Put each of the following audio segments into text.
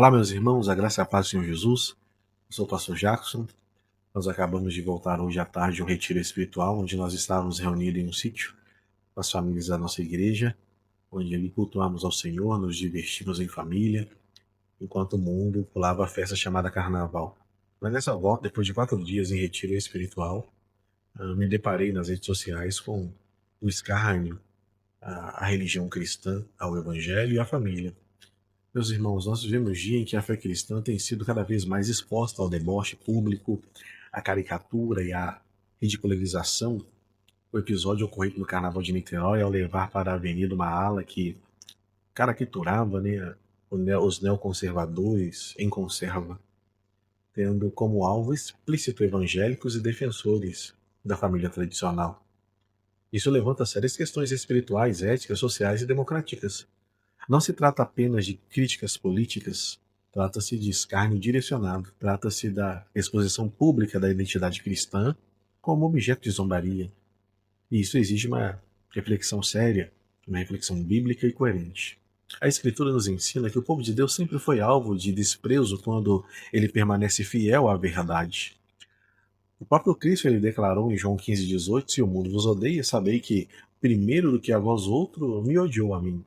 Olá, meus irmãos, a graça e a paz do Senhor Jesus. Eu sou o pastor Jackson. Nós acabamos de voltar hoje à tarde de um retiro espiritual, onde nós estávamos reunidos em um sítio com as famílias da nossa igreja, onde ali cultuamos ao Senhor, nos divertimos em família, enquanto o mundo pulava a festa chamada Carnaval. Mas nessa volta, depois de 4 dias em retiro espiritual, me deparei nas redes sociais com o escárnio à religião cristã, ao Evangelho e à família. Meus irmãos, nós vivemos dia em que a fé cristã tem sido cada vez mais exposta ao deboche público, à caricatura e à ridicularização. O episódio ocorrido no Carnaval de Niterói, ao levar para a avenida uma ala que caricaturava, né, os neoconservadores em conserva, tendo como alvo explícito evangélicos e defensores da família tradicional. Isso levanta sérias questões espirituais, éticas, sociais e democráticas. Não se trata apenas de críticas políticas, trata-se de escárnio direcionado, trata-se da exposição pública da identidade cristã como objeto de zombaria. E isso exige uma reflexão séria, uma reflexão bíblica e coerente. A Escritura nos ensina que o povo de Deus sempre foi alvo de desprezo quando ele permanece fiel à verdade. O próprio Cristo ele declarou em João 15,18: Se o mundo vos odeia, sabei que, primeiro do que a vós outro, me odiou a mim.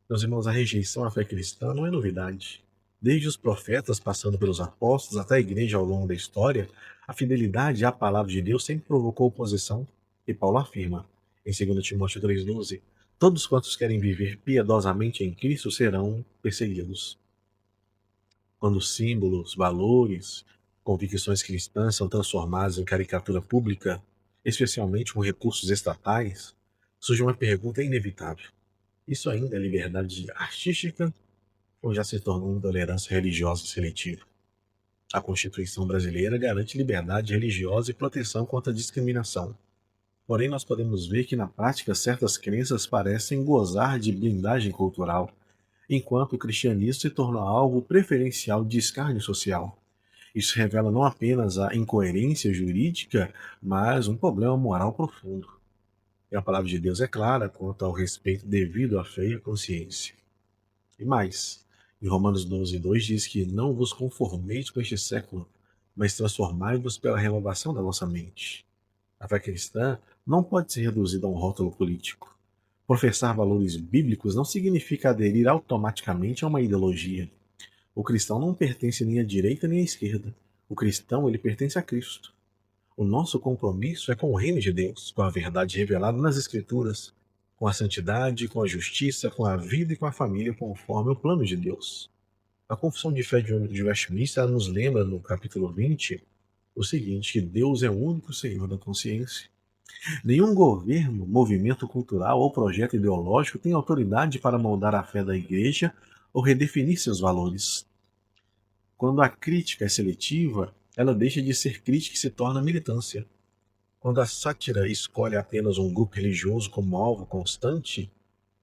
Meus irmãos, a rejeição à fé cristã não é novidade. Desde os profetas, passando pelos apóstolos, até a igreja ao longo da história, a fidelidade à palavra de Deus sempre provocou oposição. E Paulo afirma, em 2 Timóteo 3,12: Todos quantos querem viver piedosamente em Cristo serão perseguidos. Quando símbolos, valores, convicções cristãs são transformados em caricatura pública, especialmente com recursos estatais, surge uma pergunta inevitável: isso ainda é liberdade artística ou já se tornou intolerância religiosa seletiva? A Constituição brasileira garante liberdade religiosa e proteção contra a discriminação. Porém, nós podemos ver que na prática certas crenças parecem gozar de blindagem cultural, enquanto o cristianismo se torna alvo preferencial de escárnio social. Isso revela não apenas a incoerência jurídica, mas um problema moral profundo. E a palavra de Deus é clara quanto ao respeito devido à fé e à consciência. E mais, em Romanos 12,2 diz que não vos conformeis com este século, mas transformai-vos pela renovação da vossa mente. A fé cristã não pode ser reduzida a um rótulo político. Professar valores bíblicos não significa aderir automaticamente a uma ideologia. O cristão não pertence nem à direita nem à esquerda. O cristão, ele pertence a Cristo. O nosso compromisso é com o reino de Deus, com a verdade revelada nas Escrituras, com a santidade, com a justiça, com a vida e com a família, conforme o plano de Deus. A Confissão de Fé de Westminster nos lembra, no capítulo 20, o seguinte: que Deus é o único Senhor da consciência. Nenhum governo, movimento cultural ou projeto ideológico tem autoridade para moldar a fé da Igreja ou redefinir seus valores. Quando a crítica é seletiva, ela deixa de ser crítica e se torna militância. Quando a sátira escolhe apenas um grupo religioso como alvo constante,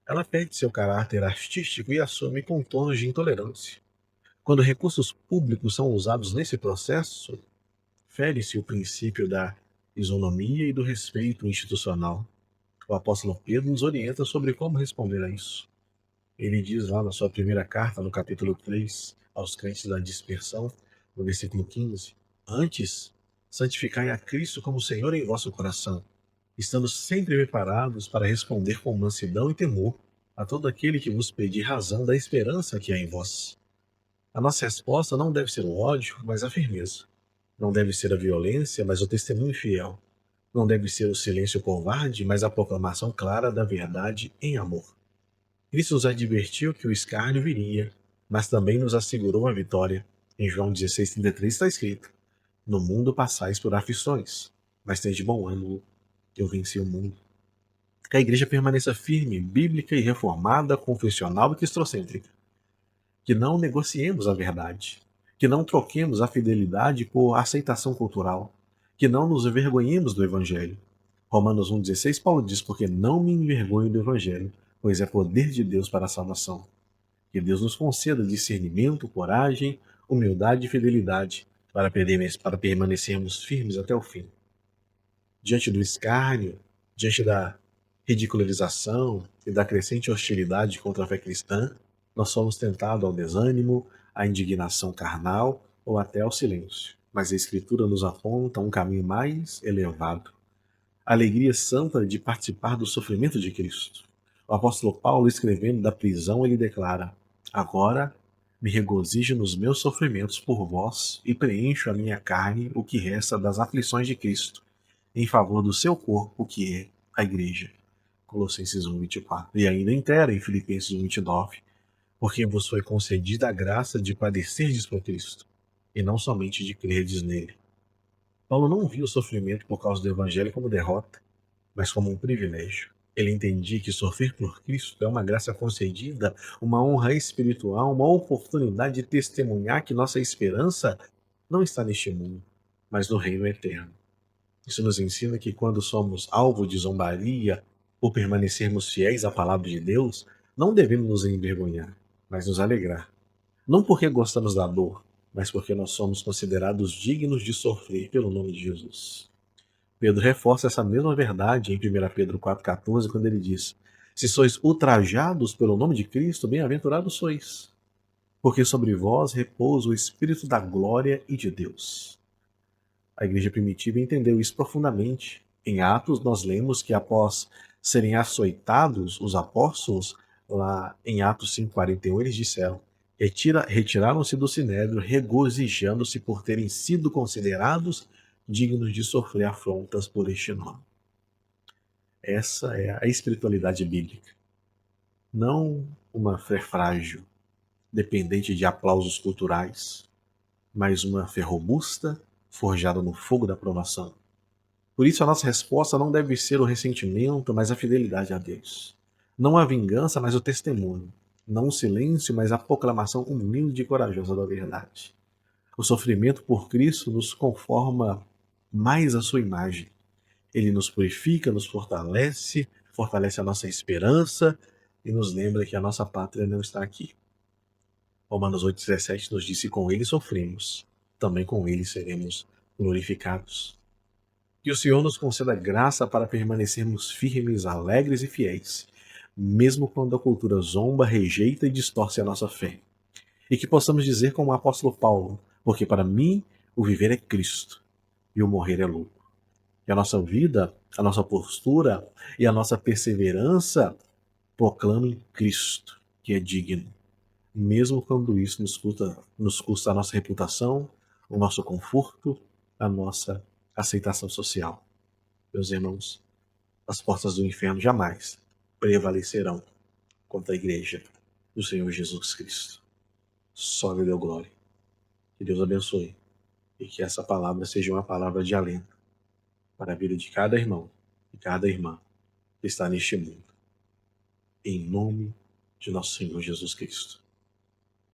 ela perde seu caráter artístico e assume contornos de intolerância. Quando recursos públicos são usados nesse processo, fere-se o princípio da isonomia e do respeito institucional. O apóstolo Pedro nos orienta sobre como responder a isso. Ele diz lá na sua primeira carta, no capítulo 3, aos crentes da dispersão, no versículo 15: Antes, santificai a Cristo como Senhor em vosso coração, estando sempre preparados para responder com mansidão e temor a todo aquele que vos pedir razão da esperança que há em vós. A nossa resposta não deve ser o ódio, mas a firmeza. Não deve ser a violência, mas o testemunho fiel. Não deve ser o silêncio covarde, mas a proclamação clara da verdade em amor. Cristo nos advertiu que o escárnio viria, mas também nos assegurou a vitória. Em João 16,33 está escrito: No mundo passais por aflições, mas tende bom ânimo, eu venci o mundo. Que a igreja permaneça firme, bíblica e reformada, confessional e cristocêntrica. Que não negociemos a verdade. Que não troquemos a fidelidade por aceitação cultural. Que não nos envergonhemos do Evangelho. Romanos 1,16, Paulo diz: Porque não me envergonho do Evangelho, pois é poder de Deus para a salvação. Que Deus nos conceda discernimento, coragem, humildade e fidelidade para permanecermos firmes até o fim. Diante do escárnio, diante da ridicularização e da crescente hostilidade contra a fé cristã, Nós somos tentados ao desânimo, à indignação carnal ou até ao silêncio. Mas a Escritura nos aponta um caminho mais elevado. A alegria santa de participar do sofrimento de Cristo. O apóstolo Paulo, escrevendo da prisão, ele declara: Agora me regozijo nos meus sofrimentos por vós e preencho a minha carne o que resta das aflições de Cristo, em favor do seu corpo, que é a igreja. Colossenses 1:24. E ainda inteira em Filipenses 1:29. Porque vos foi concedida a graça de padecerdes por Cristo, e não somente de crerdes nele. Paulo não viu o sofrimento por causa do evangelho como derrota, mas como um privilégio. Ele entendia que sofrer por Cristo é uma graça concedida, uma honra espiritual, uma oportunidade de testemunhar que nossa esperança não está neste mundo, mas no reino eterno. Isso nos ensina que quando somos alvo de zombaria por permanecermos fiéis à palavra de Deus, não devemos nos envergonhar, mas nos alegrar. Não porque gostamos da dor, mas porque nós somos considerados dignos de sofrer pelo nome de Jesus. Pedro reforça essa mesma verdade em 1 Pedro 4,14, quando ele diz: Se sois ultrajados pelo nome de Cristo, bem-aventurados sois, porque sobre vós repousa o Espírito da glória e de Deus. A igreja primitiva entendeu isso profundamente. Em Atos, nós lemos que após serem açoitados, os apóstolos, lá em Atos 5,41, eles disseram: retiraram-se do sinédrio, regozijando-se por terem sido considerados dignos de sofrer afrontas por este nome. Essa é a espiritualidade bíblica. Não uma fé frágil, dependente de aplausos culturais, mas uma fé robusta, forjada no fogo da provação. Por isso, a nossa resposta não deve ser o ressentimento, mas a fidelidade a Deus. Não a vingança, mas o testemunho. Não o silêncio, mas a proclamação humilde e corajosa da verdade. O sofrimento por Cristo nos conforma mais à sua imagem. Ele nos purifica, nos fortalece, fortalece a nossa esperança e nos lembra que a nossa pátria não está aqui. Romanos 8,17 nos diz que com ele sofremos, também com ele seremos glorificados. Que o Senhor nos conceda graça para permanecermos firmes, alegres e fiéis, mesmo quando a cultura zomba, rejeita e distorce a nossa fé. E que possamos dizer como o apóstolo Paulo: porque para mim o viver é Cristo e o morrer é lucro. Que a nossa vida, a nossa postura e a nossa perseverança proclamem Cristo, que é digno, mesmo quando isso nos custa a nossa reputação, o nosso conforto, a nossa aceitação social. Meus irmãos, as portas do inferno jamais prevalecerão contra a igreja do Senhor Jesus Cristo. Só lhe deu glória. Que Deus abençoe e que essa palavra seja uma palavra de alento para a vida de cada irmão e cada irmã que está neste mundo. Em nome de nosso Senhor Jesus Cristo.